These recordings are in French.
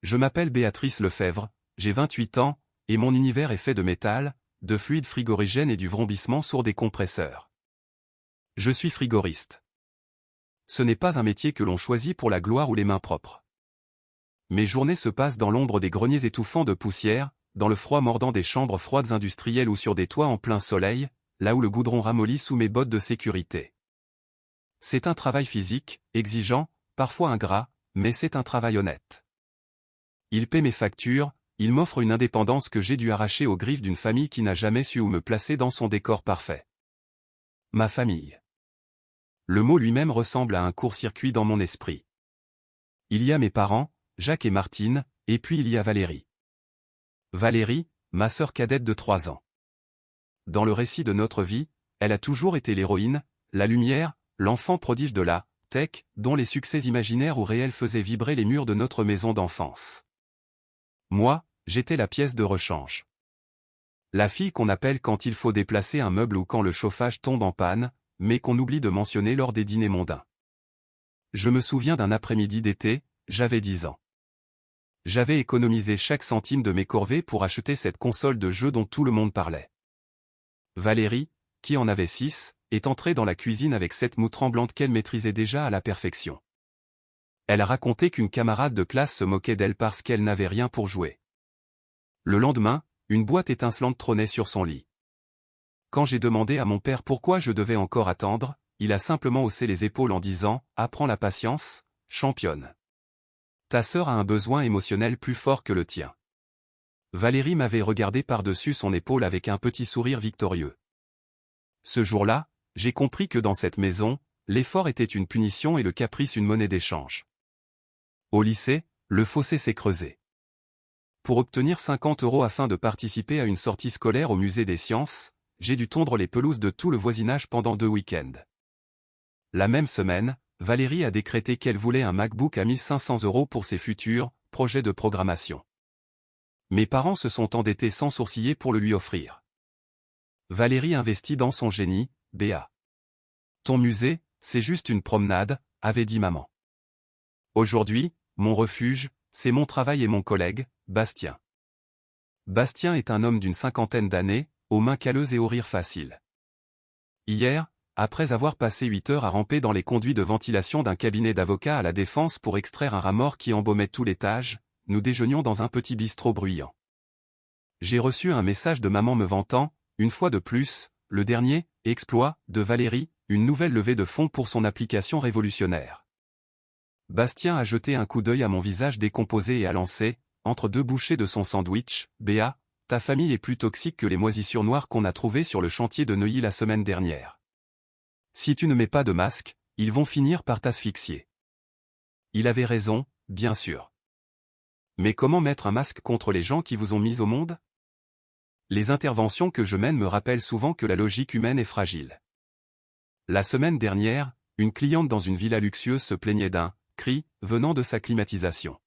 Je m'appelle Béatrice Lefebvre, j'ai 28 ans, et mon univers est fait de métal, de fluides frigorigènes et du vrombissement sourd des compresseurs. Je suis frigoriste. Ce n'est pas un métier que l'on choisit pour la gloire ou les mains propres. Mes journées se passent dans l'ombre des greniers étouffants de poussière, dans le froid mordant des chambres froides industrielles ou sur des toits en plein soleil, là où le goudron ramollit sous mes bottes de sécurité. C'est un travail physique, exigeant, parfois ingrat, mais c'est un travail honnête. Il paie mes factures, il m'offre une indépendance que j'ai dû arracher aux griffes d'une famille qui n'a jamais su où me placer dans son décor parfait. Ma famille. Le mot lui-même ressemble à un court-circuit dans mon esprit. Il y a mes parents, Jacques et Martine, et puis il y a Valérie. Valérie, ma sœur cadette de 3 ans. Dans le récit de notre vie, elle a toujours été l'héroïne, la lumière, l'enfant prodige de la tech, dont les succès imaginaires ou réels faisaient vibrer les murs de notre maison d'enfance. Moi, j'étais la pièce de rechange. La fille qu'on appelle quand il faut déplacer un meuble ou quand le chauffage tombe en panne, mais qu'on oublie de mentionner lors des dîners mondains. Je me souviens d'un après-midi d'été, j'avais 10 ans. J'avais économisé chaque centime de mes corvées pour acheter cette console de jeu dont tout le monde parlait. Valérie, qui en avait 6, est entrée dans la cuisine avec cette moue tremblante qu'elle maîtrisait déjà à la perfection. Elle a raconté qu'une camarade de classe se moquait d'elle parce qu'elle n'avait rien pour jouer. Le lendemain, une boîte étincelante trônait sur son lit. Quand j'ai demandé à mon père pourquoi je devais encore attendre, il a simplement haussé les épaules en disant « Apprends la patience, championne. Ta sœur a un besoin émotionnel plus fort que le tien. » Valérie m'avait regardé par-dessus son épaule avec un petit sourire victorieux. Ce jour-là, j'ai compris que dans cette maison, l'effort était une punition et le caprice une monnaie d'échange. Au lycée, le fossé s'est creusé. Pour obtenir 50 € afin de participer à une sortie scolaire au musée des sciences, j'ai dû tondre les pelouses de tout le voisinage pendant 2 week-ends. La même semaine, Valérie a décrété qu'elle voulait un MacBook à 1 500 € pour ses futurs projets de programmation. Mes parents se sont endettés sans sourciller pour le lui offrir. Valérie investit dans son génie, Béa. Ton musée, c'est juste une promenade, avait dit maman. Aujourd'hui, mon refuge, c'est mon travail et mon collègue, Bastien. Bastien est un homme d'une 50aine d'années, aux mains calleuses et au rire facile. Hier, après avoir passé 8 heures à ramper dans les conduits de ventilation d'un cabinet d'avocats à la Défense pour extraire un rat mort qui embaumait tout l'étage, nous déjeunions dans un petit bistrot bruyant. J'ai reçu un message de maman me vantant, une fois de plus, le dernier exploit de Valérie, une nouvelle levée de fonds pour son application révolutionnaire. Bastien a jeté un coup d'œil à mon visage décomposé et a lancé, entre 2 bouchées de son sandwich, « Béa, ta famille est plus toxique que les moisissures noires qu'on a trouvées sur le chantier de Neuilly la semaine dernière. Si tu ne mets pas de masque, ils vont finir par t'asphyxier. » Il avait raison, bien sûr. Mais comment mettre un masque contre les gens qui vous ont mis au monde? Les interventions que je mène me rappellent souvent que la logique humaine est fragile. La semaine dernière, une cliente dans une villa luxueuse se plaignait d'un cri venant de sa climatisation.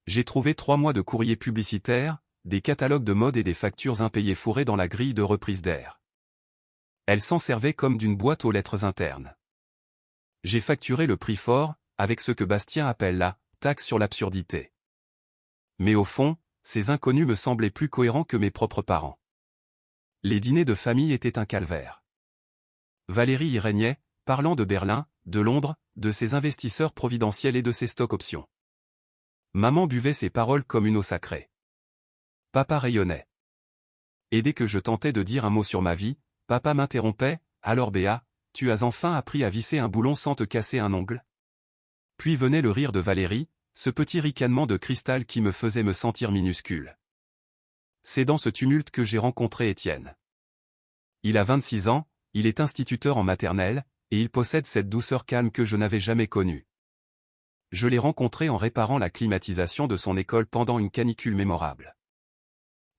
J'ai trouvé 3 mois de courrier publicitaire, des catalogues de mode et des factures impayées fourrées dans la grille de reprise d'air. Elle s'en servait comme d'une boîte aux lettres internes. J'ai facturé le prix fort, avec ce que Bastien appelle la taxe sur l'absurdité. Mais au fond, ces inconnus me semblaient plus cohérents que mes propres parents. Les dîners de famille étaient un calvaire. Valérie y régnait, parlant de Berlin, de Londres, de ses investisseurs providentiels et de ses stocks options. Maman buvait ses paroles comme une eau sacrée. Papa rayonnait. Et dès que je tentais de dire un mot sur ma vie, papa m'interrompait, « Alors Béa, tu as enfin appris à visser un boulon sans te casser un ongle ?» Puis venait le rire de Valérie, ce petit ricanement de cristal qui me faisait me sentir minuscule. C'est dans ce tumulte que j'ai rencontré Étienne. Il a 26 ans, il est instituteur en maternelle, et il possède cette douceur calme que je n'avais jamais connue. Je l'ai rencontré en réparant la climatisation de son école pendant une canicule mémorable.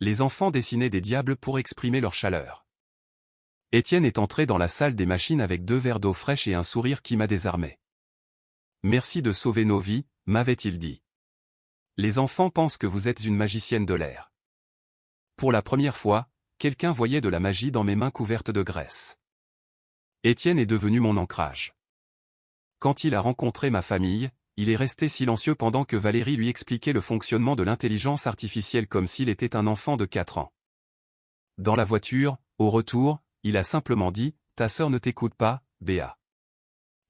Les enfants dessinaient des diables pour exprimer leur chaleur. Étienne est entré dans la salle des machines avec 2 verres d'eau fraîche et un sourire qui m'a désarmé. « Merci de sauver nos vies », m'avait-il dit. Les enfants pensent que vous êtes une magicienne de l'air. Pour la première fois, quelqu'un voyait de la magie dans mes mains couvertes de graisse. Étienne est devenu mon ancrage. Quand il a rencontré ma famille, il est resté silencieux pendant que Valérie lui expliquait le fonctionnement de l'intelligence artificielle comme s'il était un enfant de 4 ans. Dans la voiture, au retour, il a simplement dit « Ta sœur ne t'écoute pas, Béa.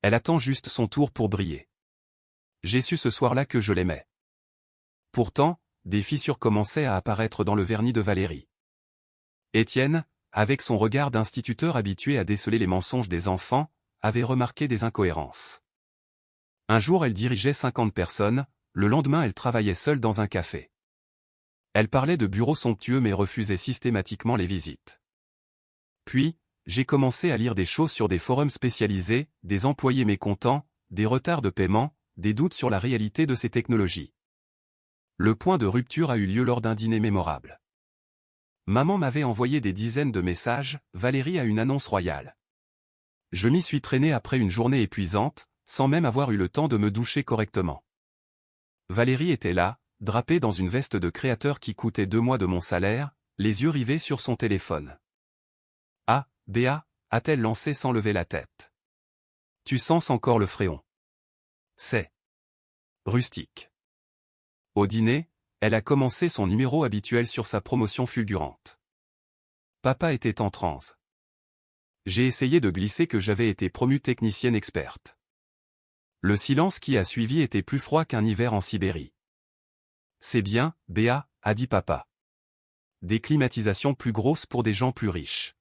Elle attend juste son tour pour briller. » J'ai su ce soir-là que je l'aimais. Pourtant, des fissures commençaient à apparaître dans le vernis de Valérie. Étienne, avec son regard d'instituteur habitué à déceler les mensonges des enfants, avait remarqué des incohérences. Un jour elle dirigeait 50 personnes, le lendemain elle travaillait seule dans un café. Elle parlait de bureaux somptueux mais refusait systématiquement les visites. Puis, j'ai commencé à lire des choses sur des forums spécialisés, des employés mécontents, des retards de paiement, des doutes sur la réalité de ces technologies. Le point de rupture a eu lieu lors d'un dîner mémorable. Maman m'avait envoyé des dizaines de messages, Valérie a une annonce royale. Je m'y suis traîné après une journée épuisante, sans même avoir eu le temps de me doucher correctement. Valérie était là, drapée dans une veste de créateur qui coûtait 2 mois de mon salaire, les yeux rivés sur son téléphone. « Ah, Béa » a-t-elle lancé sans lever la tête. « Tu sens encore le fréon. » C'est rustique. Au dîner, elle a commencé son numéro habituel sur sa promotion fulgurante. Papa était en transe. J'ai essayé de glisser que j'avais été promue technicienne experte. Le silence qui a suivi était plus froid qu'un hiver en Sibérie. « C'est bien, Béa » a dit papa. « Des climatisations plus grosses pour des gens plus riches. »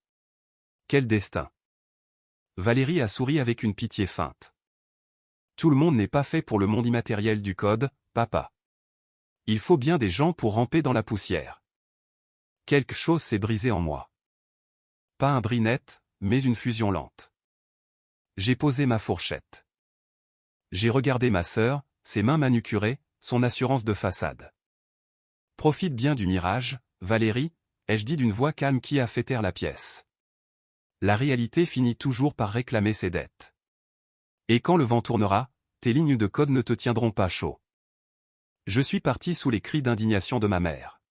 Quel destin. Valérie a souri avec une pitié feinte. « Tout le monde n'est pas fait pour le monde immatériel du code, papa. Il faut bien des gens pour ramper dans la poussière. » Quelque chose s'est brisé en moi. Pas un bris net, mais une fusion lente. J'ai posé ma fourchette. J'ai regardé ma sœur, ses mains manucurées, son assurance de façade. « Profite bien du mirage, Valérie » ai-je dit d'une voix calme qui a fait taire la pièce. La réalité finit toujours par réclamer ses dettes. Et quand le vent tournera, tes lignes de code ne te tiendront pas chaud. Je suis parti sous les cris d'indignation de ma mère.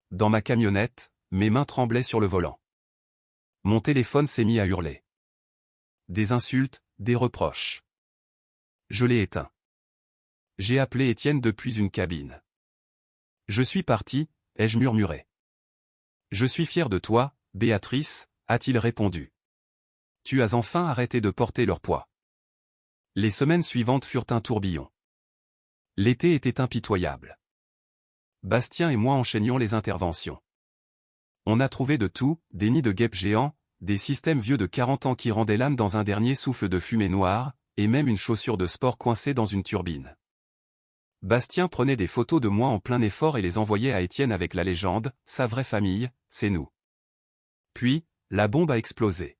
Dans ma camionnette, mes mains tremblaient sur le volant. Mon téléphone s'est mis à hurler. Des insultes, des reproches. Je l'ai éteint. J'ai appelé Étienne depuis une cabine. « Je suis parti » ai-je murmuré. « Je suis fier de toi, Béatrice » a-t-il répondu. « Tu as enfin arrêté de porter leur poids. » Les semaines suivantes furent un tourbillon. L'été était impitoyable. Bastien et moi enchaînions les interventions. On a trouvé de tout, des nids de guêpes géants, des systèmes vieux de 40 ans qui rendaient l'âme dans un dernier souffle de fumée noire, et même une chaussure de sport coincée dans une turbine. Bastien prenait des photos de moi en plein effort et les envoyait à Étienne avec la légende « Sa vraie famille, c'est nous ». Puis, la bombe a explosé.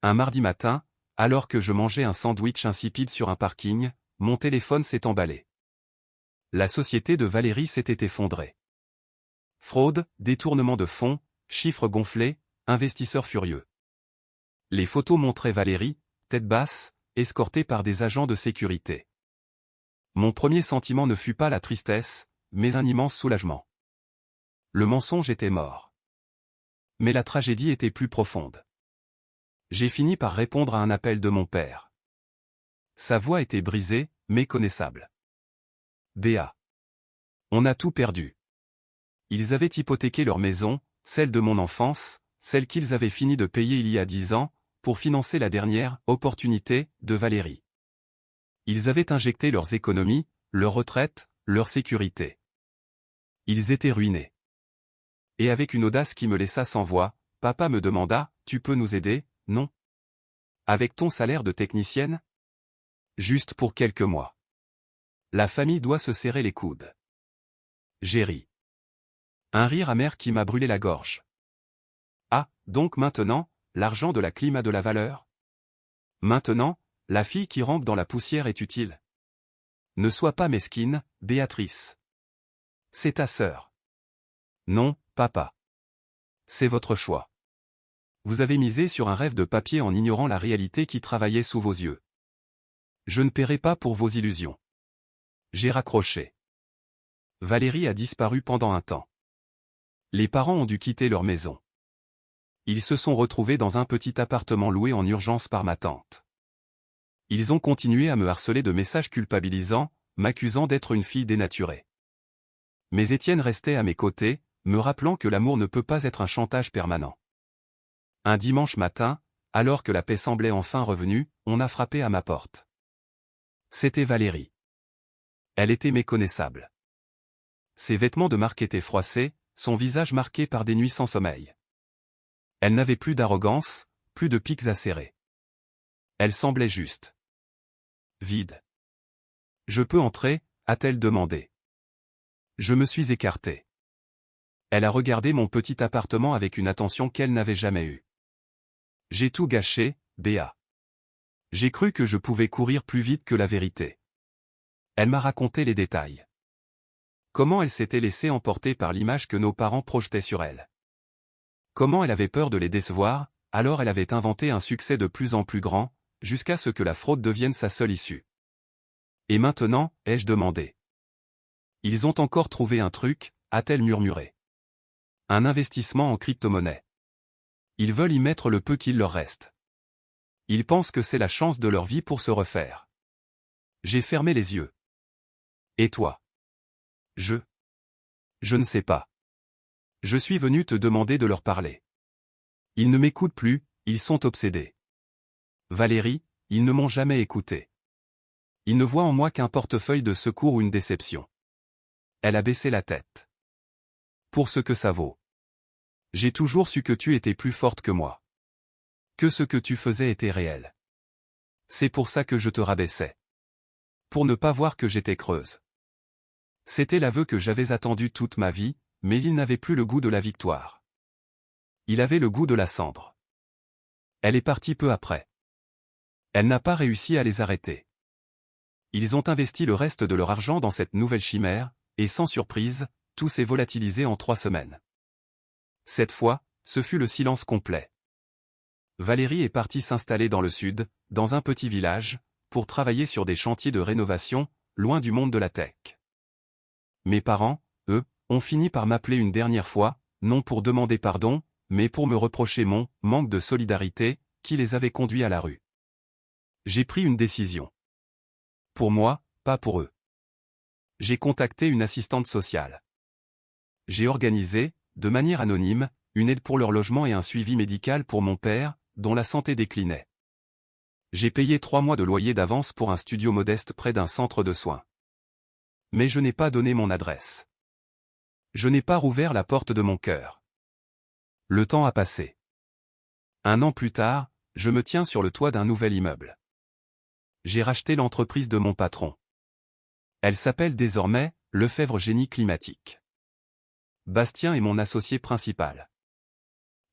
Un mardi matin, alors que je mangeais un sandwich insipide sur un parking, mon téléphone s'est emballé. La société de Valérie s'était effondrée. Fraude, détournement de fonds, chiffres gonflés, investisseurs furieux. Les photos montraient Valérie, tête basse, escortée par des agents de sécurité. Mon premier sentiment ne fut pas la tristesse, mais un immense soulagement. Le mensonge était mort. Mais la tragédie était plus profonde. J'ai fini par répondre à un appel de mon père. Sa voix était brisée, méconnaissable. « Béa. On a tout perdu. » Ils avaient hypothéqué leur maison, celle de mon enfance, celle qu'ils avaient fini de payer il y a 10 ans, pour financer la dernière « opportunité » de Valérie. Ils avaient injecté leurs économies, leur retraite, leur sécurité. Ils étaient ruinés. Et avec une audace qui me laissa sans voix, papa me demanda « Tu peux nous aider, non ? Avec ton salaire de technicienne ? Juste pour quelques mois. La famille doit se serrer les coudes. » J'ai ri. Un rire amer qui m'a brûlé la gorge. Ah, donc maintenant, l'argent de la clim a de la valeur ? Maintenant, la fille qui rampe dans la poussière est utile. Ne sois pas mesquine, Béatrice. C'est ta sœur. Non, papa. C'est votre choix. Vous avez misé sur un rêve de papier en ignorant la réalité qui travaillait sous vos yeux. Je ne paierai pas pour vos illusions. J'ai raccroché. Valérie a disparu pendant un temps. Les parents ont dû quitter leur maison. Ils se sont retrouvés dans un petit appartement loué en urgence par ma tante. Ils ont continué à me harceler de messages culpabilisants, m'accusant d'être une fille dénaturée. Mais Étienne restait à mes côtés, me rappelant que l'amour ne peut pas être un chantage permanent. Un dimanche matin, alors que la paix semblait enfin revenue, on a frappé à ma porte. C'était Valérie. Elle était méconnaissable. Ses vêtements de marque étaient froissés, son visage marqué par des nuits sans sommeil. Elle n'avait plus d'arrogance, plus de pics acérés. Elle semblait juste. Vide. « Je peux entrer ?» a-t-elle demandé. Je me suis écarté. Elle a regardé mon petit appartement avec une attention qu'elle n'avait jamais eue. J'ai tout gâché, Béa. J'ai cru que je pouvais courir plus vite que la vérité. Elle m'a raconté les détails. Comment elle s'était laissée emporter par l'image que nos parents projetaient sur elle. Comment elle avait peur de les décevoir, alors elle avait inventé un succès de plus en plus grand, jusqu'à ce que la fraude devienne sa seule issue. Et maintenant, ai-je demandé. Ils ont encore trouvé un truc, a-t-elle murmuré. Un investissement en crypto-monnaie. Ils veulent y mettre le peu qu'il leur reste. Ils pensent que c'est la chance de leur vie pour se refaire. J'ai fermé les yeux. Et toi? Je ne sais pas. Je suis venu te demander de leur parler. Ils ne m'écoutent plus, ils sont obsédés. Valérie, ils ne m'ont jamais écouté. Ils ne voient en moi qu'un portefeuille de secours ou une déception. Elle a baissé la tête. Pour ce que ça vaut. J'ai toujours su que tu étais plus forte que moi. Que ce que tu faisais était réel. C'est pour ça que je te rabaissais. Pour ne pas voir que j'étais creuse. C'était l'aveu que j'avais attendu toute ma vie, mais il n'avait plus le goût de la victoire. Il avait le goût de la cendre. Elle est partie peu après. Elle n'a pas réussi à les arrêter. Ils ont investi le reste de leur argent dans cette nouvelle chimère, et sans surprise, tout s'est volatilisé en 3 semaines. Cette fois, ce fut le silence complet. Valérie est partie s'installer dans le sud, dans un petit village, pour travailler sur des chantiers de rénovation, loin du monde de la tech. Mes parents, eux, ont fini par m'appeler une dernière fois, non pour demander pardon, mais pour me reprocher mon manque de solidarité, qui les avait conduits à la rue. J'ai pris une décision. Pour moi, pas pour eux. J'ai contacté une assistante sociale. J'ai organisé, de manière anonyme, une aide pour leur logement et un suivi médical pour mon père, dont la santé déclinait. J'ai payé 3 mois de loyer d'avance pour un studio modeste près d'un centre de soins. Mais je n'ai pas donné mon adresse. Je n'ai pas rouvert la porte de mon cœur. Le temps a passé. 1 an plus tard, je me tiens sur le toit d'un nouvel immeuble. J'ai racheté l'entreprise de mon patron. Elle s'appelle désormais Lefebvre Génie Climatique. Bastien est mon associé principal.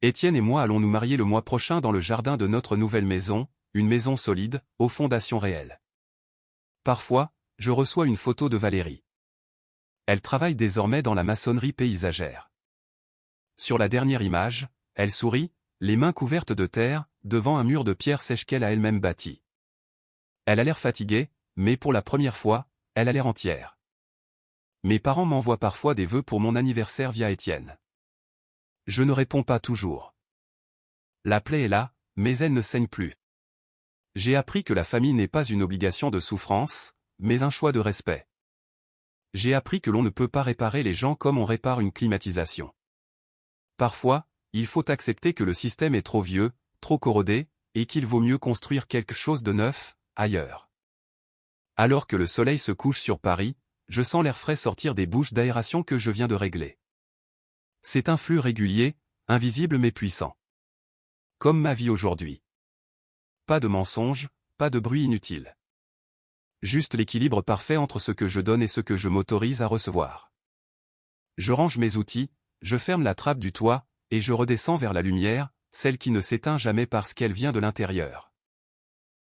Étienne et moi allons nous marier le mois prochain dans le jardin de notre nouvelle maison, une maison solide, aux fondations réelles. Parfois, je reçois une photo de Valérie. Elle travaille désormais dans la maçonnerie paysagère. Sur la dernière image, elle sourit, les mains couvertes de terre, devant un mur de pierre sèche qu'elle a elle-même bâti. Elle a l'air fatiguée, mais pour la première fois, elle a l'air entière. Mes parents m'envoient parfois des vœux pour mon anniversaire via Étienne. Je ne réponds pas toujours. La plaie est là, mais elle ne saigne plus. J'ai appris que la famille n'est pas une obligation de souffrance, mais un choix de respect. J'ai appris que l'on ne peut pas réparer les gens comme on répare une climatisation. Parfois, il faut accepter que le système est trop vieux, trop corrodé, et qu'il vaut mieux construire quelque chose de neuf, ailleurs. Alors que le soleil se couche sur Paris, je sens l'air frais sortir des bouches d'aération que je viens de régler. C'est un flux régulier, invisible mais puissant. Comme ma vie aujourd'hui. Pas de mensonges, pas de bruit inutile. Juste l'équilibre parfait entre ce que je donne et ce que je m'autorise à recevoir. Je range mes outils, je ferme la trappe du toit, et je redescends vers la lumière, celle qui ne s'éteint jamais parce qu'elle vient de l'intérieur.